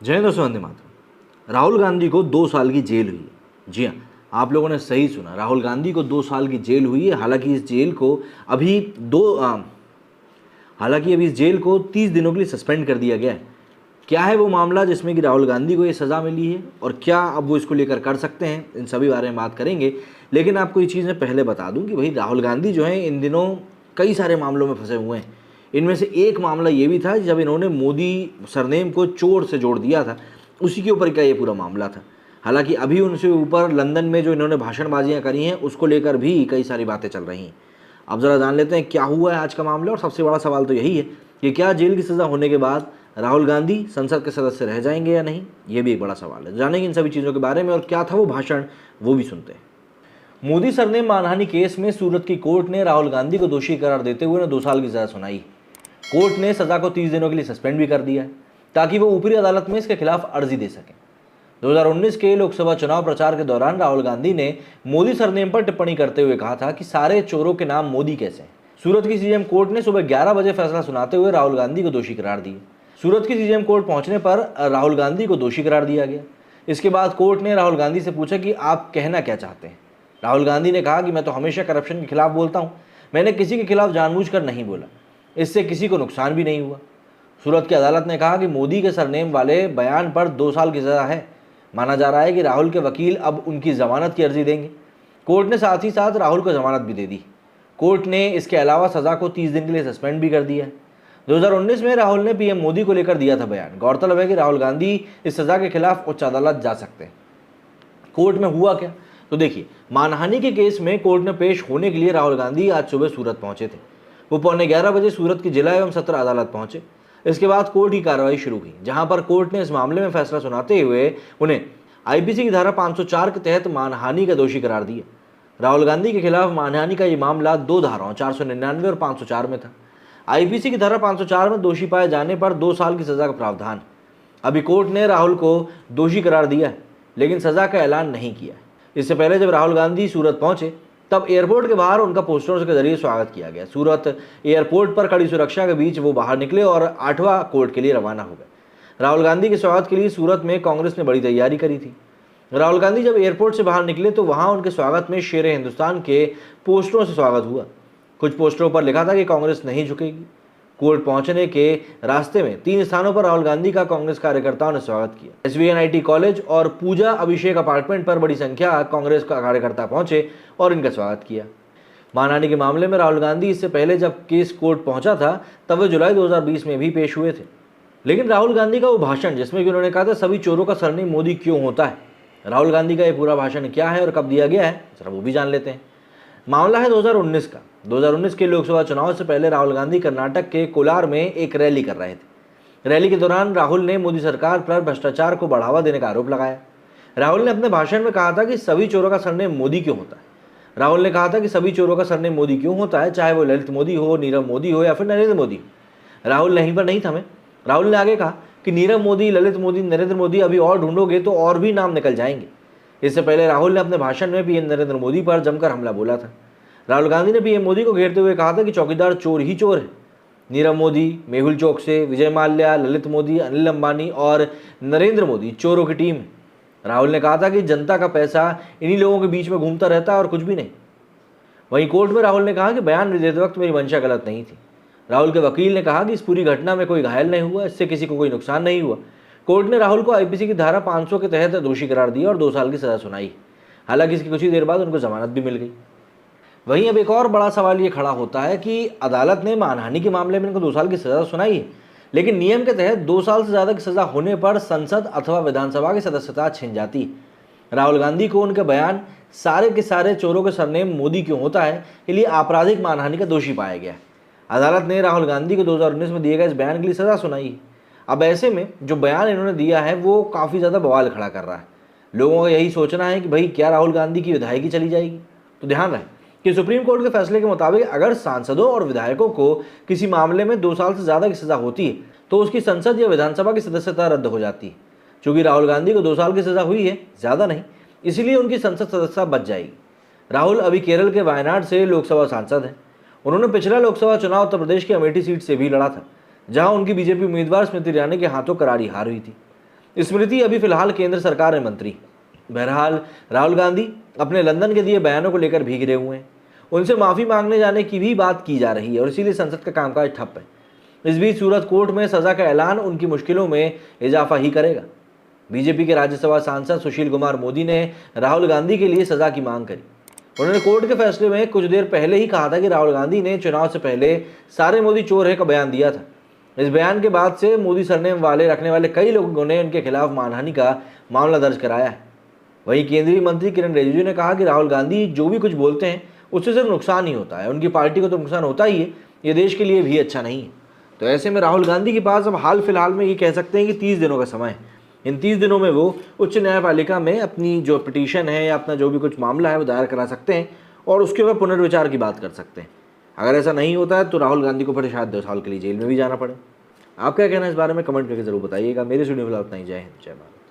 जय दोस्तों, वंदे मातरम। राहुल गांधी को 2 साल की जेल हुई है। जी हाँ, आप लोगों ने सही सुना, राहुल गांधी को 2 साल की जेल हुई है। हालांकि इस जेल को अभी हालांकि अभी इस जेल को 30 दिनों के लिए सस्पेंड कर दिया गया है। क्या है वो मामला जिसमें कि राहुल गांधी को ये सज़ा मिली है और क्या अब वो इसको लेकर कर सकते हैं, इन सभी बारे में बात करेंगे। लेकिन आपको ये चीज़ मैं पहले बता दूं कि भाई राहुल गांधी जो है इन दिनों कई सारे मामलों में फंसे हुए हैं। इनमें से एक मामला ये भी था जब इन्होंने मोदी सरनेम को चोर से जोड़ दिया था, उसी के ऊपर का ये पूरा मामला था। हालांकि अभी उनसे ऊपर लंदन में जो इन्होंने भाषणबाजियाँ करी हैं उसको लेकर भी कई सारी बातें चल रही हैं। अब ज़रा जान लेते हैं क्या हुआ है आज का मामला। और सबसे बड़ा सवाल तो यही है कि क्या जेल की सज़ा होने के बाद राहुल गांधी संसद के सदस्य रह जाएंगे या नहीं, ये भी एक बड़ा सवाल है। जानेंगे इन सभी चीज़ों के बारे में और क्या था वो भाषण, वो भी सुनते हैं। मोदी सरनेम मानहानि केस में सूरत की कोर्ट ने राहुल गांधी को दोषी करार देते हुए उन्हें 2 साल की सजा सुनाई। कोर्ट ने सजा को 30 दिनों के लिए सस्पेंड भी कर दिया है ताकि वो ऊपरी अदालत में इसके खिलाफ अर्जी दे सकें। 2019 के लोकसभा चुनाव प्रचार के दौरान राहुल गांधी ने मोदी सरनेम पर टिप्पणी करते हुए कहा था कि सारे चोरों के नाम मोदी कैसे हैं। सूरत की सीजेएम कोर्ट ने सुबह 11 बजे फैसला सुनाते हुए राहुल गांधी को दोषी करार दिया। सूरत की सीजेएम कोर्ट पहुंचने पर राहुल गांधी को दोषी करार दिया गया। इसके बाद कोर्ट ने राहुल गांधी से पूछा कि आप कहना क्या चाहते हैं। राहुल गांधी ने कहा कि मैं तो हमेशा करप्शन के खिलाफ बोलता हूं, मैंने किसी के खिलाफ जानबूझकर नहीं बोला, इससे किसी को नुकसान भी नहीं हुआ। सूरत की अदालत ने कहा कि मोदी के सरनेम वाले बयान पर 2 साल की सजा है। माना जा रहा है कि राहुल के वकील अब उनकी जमानत की अर्जी देंगे। कोर्ट ने साथ ही साथ राहुल को जमानत भी दे दी। कोर्ट ने इसके अलावा सजा को 30 दिन के लिए सस्पेंड भी कर दिया है। 2019 में राहुल ने पीएम मोदी को लेकर दिया था बयान। गौरतलब है कि राहुल गांधी इस सजा के खिलाफ उच्च अदालत जा सकते हैं। कोर्ट में हुआ क्या, तो देखिए, मानहानि के केस में कोर्ट में पेश होने के लिए राहुल गांधी आज सुबह सूरत पहुंचे थे। वो 11:15 बजे सूरत की जिला एवं सत्र अदालत पहुंचे। इसके बाद कोर्ट की कार्रवाई शुरू हुई, जहां पर कोर्ट ने इस मामले में फैसला सुनाते हुए उन्हें आईपीसी की धारा 504 के तहत मानहानि का दोषी करार दिया। राहुल गांधी के खिलाफ मानहानि का ये मामला 2 धाराओं 499 और 504 में था। आईपीसी की धारा 504 में दोषी पाए जाने पर 2 साल की सजा का प्रावधान। अभी कोर्ट ने राहुल को दोषी करार दिया है, लेकिन सजा का ऐलान नहीं किया है। इससे पहले जब राहुल गांधी सूरत पहुंचे तब एयरपोर्ट के बाहर उनका पोस्टरों के जरिए स्वागत किया गया। सूरत एयरपोर्ट पर कड़ी सुरक्षा के बीच वो बाहर निकले और 8वां कोर्ट के लिए रवाना हो गए। राहुल गांधी के स्वागत के लिए सूरत में कांग्रेस ने बड़ी तैयारी करी थी। राहुल गांधी जब एयरपोर्ट से बाहर निकले तो वहां उनके स्वागत में शेर हिंदुस्तान के पोस्टरों से स्वागत हुआ। कुछ पोस्टरों पर लिखा था कि कांग्रेस नहीं झुकेगी। कोर्ट पहुंचने के रास्ते में 3 स्थानों पर राहुल गांधी का कांग्रेस कार्यकर्ताओं ने स्वागत किया। SVNIT कॉलेज और पूजा अभिषेक अपार्टमेंट पर बड़ी संख्या कांग्रेस का कार्यकर्ता पहुंचे और इनका स्वागत किया। मानहानि के मामले में राहुल गांधी इससे पहले जब केस कोर्ट पहुंचा था तब वे जुलाई 2020 में भी पेश हुए थे। लेकिन राहुल गांधी का वो भाषण जिसमें कि उन्होंने कहा था सभी चोरों का सरनेम मोदी क्यों होता है, राहुल गांधी का ये पूरा भाषण क्या है और कब दिया गया है, जरा वो भी जान लेते हैं। मामला है 2019 का। 2019 के लोकसभा चुनाव से पहले राहुल गांधी कर्नाटक के कोलार में एक रैली कर रहे थे। रैली के दौरान राहुल ने मोदी सरकार पर भ्रष्टाचार को बढ़ावा देने का आरोप लगाया। राहुल ने अपने भाषण में कहा था कि सभी चोरों का सरनेम मोदी क्यों होता है। राहुल ने कहा था कि सभी चोरों का सरनेम मोदी क्यों होता है, चाहे वो ललित मोदी हो, नीरव मोदी हो या फिर नरेंद्र मोदी हो। राहुल ने यहीं पर नहीं थमे। राहुल ने आगे कहा कि नीरव मोदी, ललित मोदी, नरेंद्र मोदी अभी और ढूंढोगे तो और भी नाम निकल जाएंगे। इससे पहले राहुल ने अपने भाषण में पीएम नरेंद्र मोदी पर जमकर हमला बोला था। राहुल गांधी ने पीएम मोदी को घेरते हुए कहा था कि चौकीदार चोर ही चोर है। नीरव मोदी, मेहुल चोकसे, विजय माल्या, ललित मोदी, अनिल अंबानी और नरेंद्र मोदी चोरों की टीम है। राहुल ने कहा था कि जनता का पैसा इन्हीं लोगों के बीच में घूमता रहता है और कुछ भी नहीं। वहीं कोर्ट में राहुल ने कहा कि बयान देते वक्त मेरी मंशा गलत नहीं थी। राहुल के वकील ने कहा कि इस पूरी घटना में कोई घायल नहीं हुआ, इससे किसी को कोई नुकसान नहीं हुआ। कोर्ट ने राहुल को आईपीसी की धारा 500 के तहत दोषी करार दिया और 2 साल की सजा सुनाई। हालांकि इसकी कुछ ही देर बाद उनको जमानत भी मिल गई। वहीं अब एक और बड़ा सवाल ये खड़ा होता है कि अदालत ने मानहानि के मामले में इनको 2 साल की सजा सुनाई है, लेकिन नियम के तहत 2 साल से ज़्यादा की सजा होने पर संसद अथवा विधानसभा की सदस्यता छिन जाती है। राहुल गांधी को उनके बयान सारे के सारे चोरों के सरनेम मोदी क्यों होता है के लिए आपराधिक मानहानि का दोषी पाया गया। अदालत ने राहुल गांधी को 2019 में दिए गए इस बयान के लिए सजा सुनाई है। अब ऐसे में जो बयान इन्होंने दिया है वो काफ़ी ज़्यादा बवाल खड़ा कर रहा है। लोगों का यही सोचना है कि भाई क्या राहुल गांधी की विधायकी चली जाएगी। तो ध्यान रहे कि सुप्रीम कोर्ट के फैसले के मुताबिक अगर सांसदों और विधायकों को किसी मामले में 2 साल से ज़्यादा की सज़ा होती है तो उसकी संसद या विधानसभा की सदस्यता रद्द हो जाती है। चूँकि राहुल गांधी को 2 साल की सज़ा हुई है, ज़्यादा नहीं, इसलिए उनकी संसद सदस्यता बच जाएगी। राहुल अभी केरल के वायनाड से लोकसभा सांसद हैं। उन्होंने पिछला लोकसभा चुनाव उत्तर प्रदेश की अमेठी सीट से भी लड़ा था, जहां उनकी बीजेपी उम्मीदवार स्मृति ईरानी के हाथों करारी हार हुई थी। स्मृति अभी फिलहाल केंद्र सरकार में मंत्री। बहरहाल राहुल गांधी अपने लंदन के दिए बयानों को लेकर भी घिरे हुए हैं। उनसे माफ़ी मांगने जाने की भी बात की जा रही है और इसीलिए संसद का कामकाज ठप है। इस बीच सूरत कोर्ट में सज़ा का ऐलान उनकी मुश्किलों में इजाफा ही करेगा। बीजेपी के राज्यसभा सांसद सुशील कुमार मोदी ने राहुल गांधी के लिए सज़ा की मांग करी। उन्होंने कोर्ट के फैसले में कुछ देर पहले ही कहा था कि राहुल गांधी ने चुनाव से पहले सारे मोदी चोर है का बयान दिया था। इस बयान के बाद से मोदी सरनेम वाले रखने वाले कई लोगों ने उनके खिलाफ मानहानि का मामला दर्ज कराया है। वहीं केंद्रीय मंत्री किरण रिजिजू ने कहा कि राहुल गांधी जो भी कुछ बोलते हैं उससे सिर्फ नुकसान ही होता है, उनकी पार्टी को तो नुकसान होता ही है, ये देश के लिए भी अच्छा नहीं है। तो ऐसे में राहुल गांधी के पास अब हाल फिलहाल में ये कह सकते हैं कि 30 दिनों का समय है। इन 30 दिनों में वो उच्च न्यायपालिका में अपनी जो पिटीशन है या अपना जो भी कुछ मामला है वो दायर करा सकते हैं और उसके बाद पुनर्विचार की बात कर सकते हैं। अगर ऐसा नहीं होता है तो राहुल गांधी को फिर शायद 2 साल के लिए जेल में भी जाना पड़े। आप क्या कहना है इस बारे में कमेंट करके जरूर बताइएगा। मेरे वीडियो में उतना ही। जय हिंद, जय भारत।